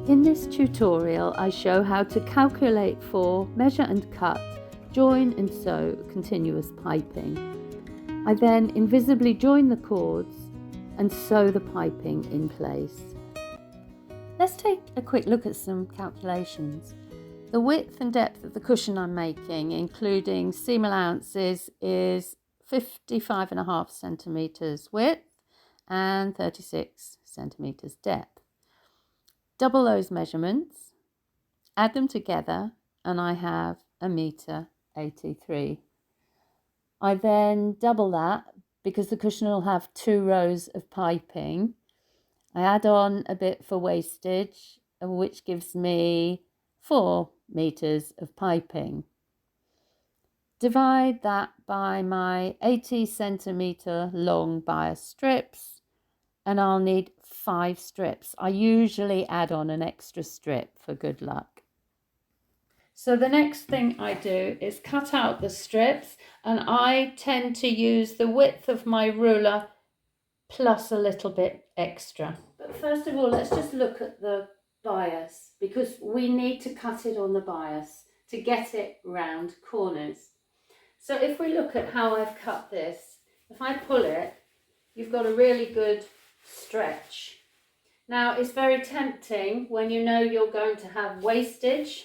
In this tutorial, I show how to calculate for, measure and cut, join and sew continuous piping. I then invisibly join the cords and sew the piping in place. Let's take a quick look at some calculations. The width and depth of the cushion I'm making, including seam allowances, is 55.5 centimetres width and 36 centimetres depth. Double those measurements, add them together, and I have 1.83 meters. I then double that because the cushion will have 2 rows of piping. I add on a bit for wastage, which gives me 4 meters of piping. Divide that by my 80 centimeter long bias strips, and I'll need 5 strips. I usually add on an extra strip for good luck. So the next thing I do is cut out the strips, and I tend to use the width of my ruler plus a little bit extra. But first of all, let's just look at the bias, because we need to cut it on the bias to get it round corners. So if we look at how I've cut this, if I pull it, you've got a really good stretch. Now it's very tempting when you know you're going to have wastage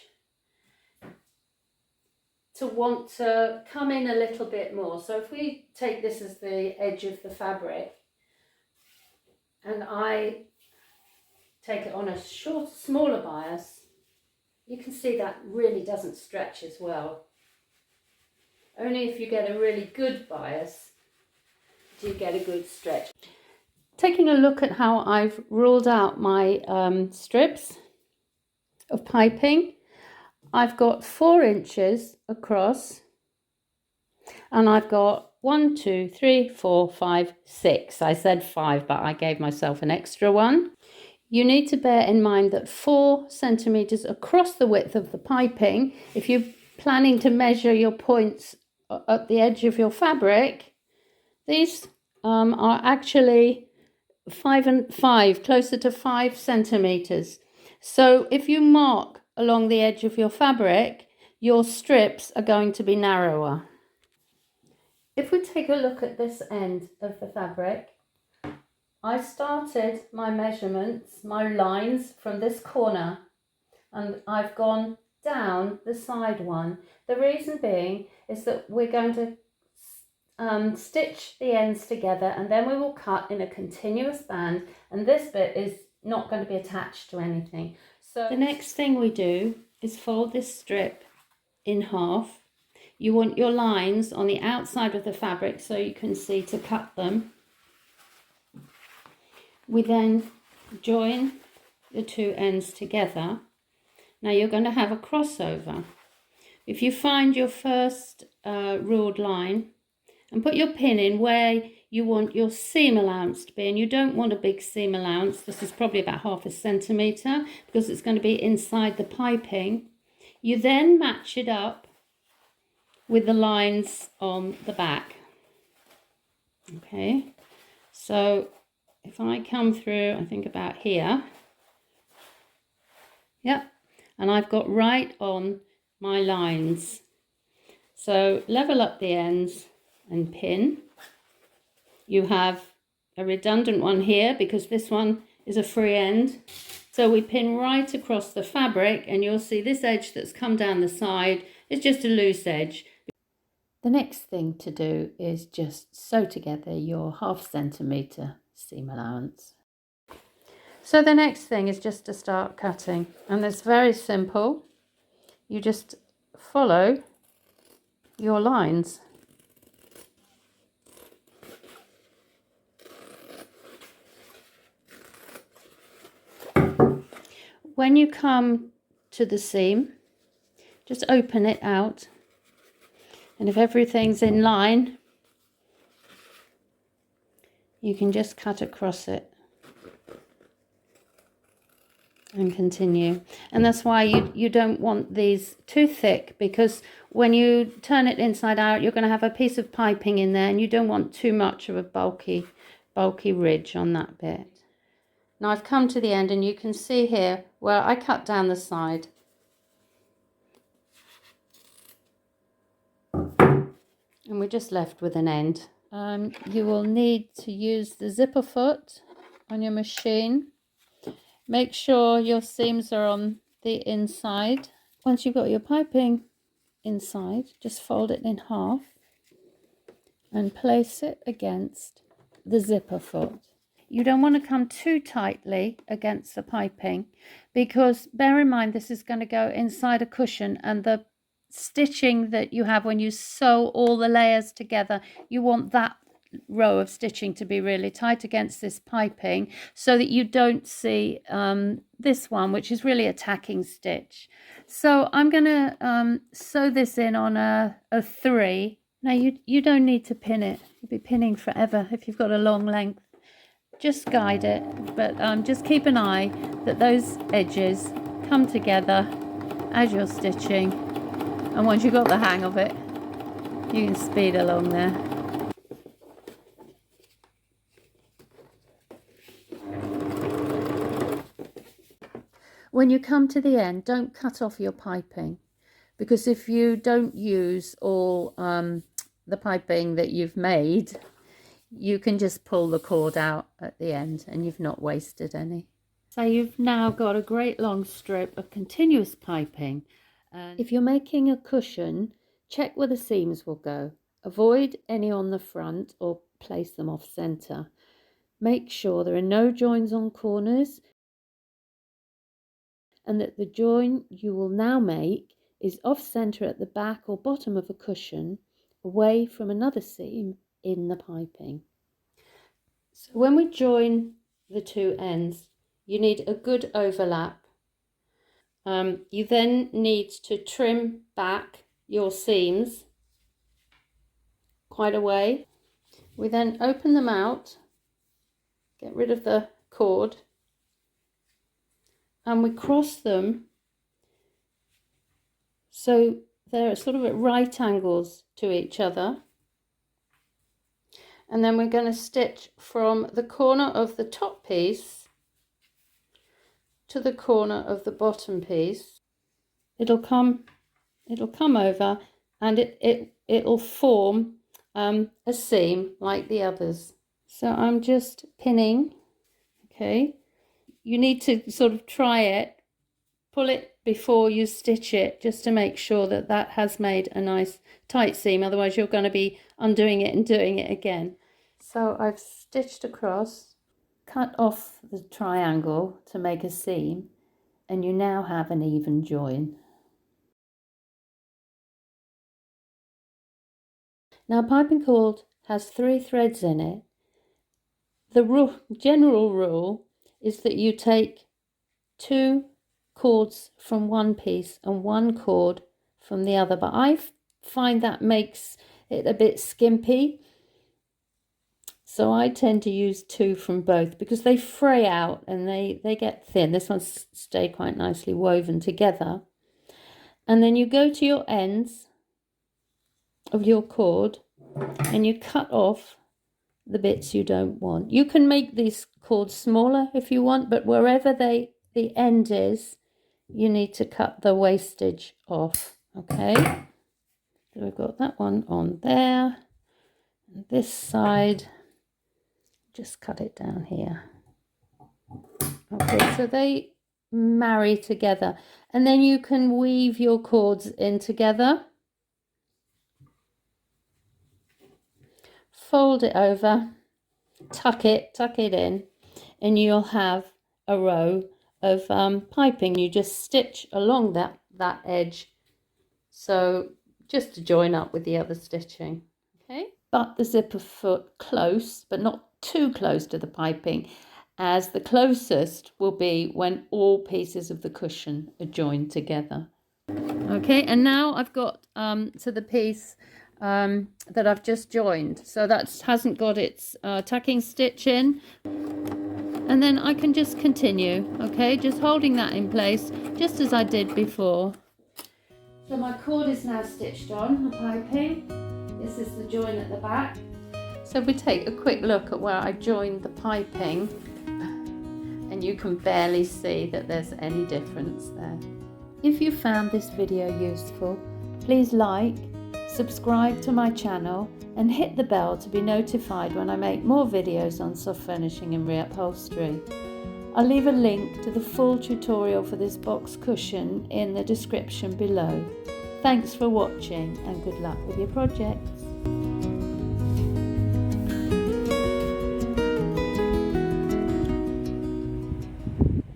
to want to come in a little bit more. So if we take this as the edge of the fabric and I take it on a smaller bias, you can see that really doesn't stretch as well. Only if you get a really good bias do you get a good stretch. Taking a look at how I've ruled out my strips of piping, I've got 4 inches across, and I've got 1, 2, 3, 4, 5, 6. I said 5, but I gave myself an extra one. You need to bear in mind that 4 centimeters across the width of the piping, if you're planning to measure your points at the edge of your fabric, these are actually 5 and 5, closer to 5 centimeters. So if you mark along the edge of your fabric, your strips are going to be narrower. If we take a look at this end of the fabric, I started my measurements, my lines from this corner, and I've gone down the side one. The reason being is that we're going to stitch the ends together, and then we will cut in a continuous band, and this bit is not going to be attached to anything. So the next thing we do is fold this strip in half. You want your lines on the outside of the fabric so you can see to cut them. We then join the 2 ends together. Now you're going to have a crossover. If you find your first ruled line, and put your pin in where you want your seam allowance to be, and you don't want a big seam allowance. This is probably about 0.5 centimetre because it's going to be inside the piping. You then match it up with the lines on the back. Okay, so if I come through, I think about here, yep, and I've got right on my lines. So level up the ends and pin. You have a redundant one here because this one is a free end. So we pin right across the fabric, and you'll see this edge that's come down the side is just a loose edge. The next thing to do is just sew together your 0.5 centimetre seam allowance. So the next thing is just to start cutting, and it's very simple. You just follow your lines. When you come to the seam, just open it out, and if everything's in line, you can just cut across it and continue. And that's why you don't want these too thick, because when you turn it inside out, you're going to have a piece of piping in there, and you don't want too much of a bulky ridge on that bit. Now I've come to the end and you can see here where I cut down the side. And we're just left with an end. You will need to use the zipper foot on your machine. Make sure your seams are on the inside. Once you've got your piping inside, just fold it in half and place it against the zipper foot. You don't want to come too tightly against the piping, because bear in mind this is going to go inside a cushion, and the stitching that you have when you sew all the layers together, you want that row of stitching to be really tight against this piping so that you don't see this one, which is really a tacking stitch. So I'm going to sew this in on a 3. Now you don't need to pin it. You'll be pinning forever if you've got a long length. Just guide it, but just keep an eye that those edges come together as you're stitching, and once you've got the hang of it, you can speed along there. When you come to the end, don't cut off your piping, because if you don't use all the piping that you've made, you can just pull the cord out at the end and you've not wasted any. So you've now got a great long strip of continuous piping. And if you're making a cushion, check where the seams will go. Avoid any on the front or place them off center. Make sure there are no joins on corners, and that the join you will now make is off center at the back or bottom of a cushion, away from another seam in the piping. So when we join the two ends, you need a good overlap. You then need to trim back your seams quite a way. We then open them out, get rid of the cord, and we cross them so they're sort of at right angles to each other. And then we're going to stitch from the corner of the top piece to the corner of the bottom piece. It'll come over, and it'll form a seam like the others. So I'm just pinning. Okay, you need to sort of try it, pull it before you stitch it, just to make sure that that has made a nice tight seam, otherwise you're going to be undoing it and doing it again. So I've stitched across, cut off the triangle to make a seam, and you now have an even join. Now piping cord has 3 threads in it. The general rule is that you take 2 cords from one piece and 1 cord from the other, but I find that makes it a bit skimpy, so I tend to use 2 from both because they fray out and they get thin. This one's stay quite nicely woven together. And then you go to your ends of your cord and you cut off the bits you don't want. You can make these cords smaller if you want, but wherever the end is, you need to cut the wastage off. Okay, so we've got that one on there, and this side, just cut it down here. Okay, so they marry together, and then you can weave your cords in together, fold it over, tuck it in, and you'll have a row of piping. You just stitch along that edge, so just to join up with the other stitching. Okay, butt the zipper foot close, but not too close to the piping, as the closest will be when all pieces of the cushion are joined together. Okay, and now I've got to the piece that I've just joined, so that hasn't got its tacking stitch in, and then I can just continue. Okay, just holding that in place just as I did before. So my cord is now stitched on the piping. This is the join at the back. So we take a quick look at where I joined the piping, and and you can barely see that there's any difference there. If you found this video useful, please like, subscribe to my channel and hit the bell to be notified when I make more videos on soft furnishing and reupholstery. I'll leave a link to the full tutorial for this box cushion in the description below. Thanks for watching and good luck with your projects.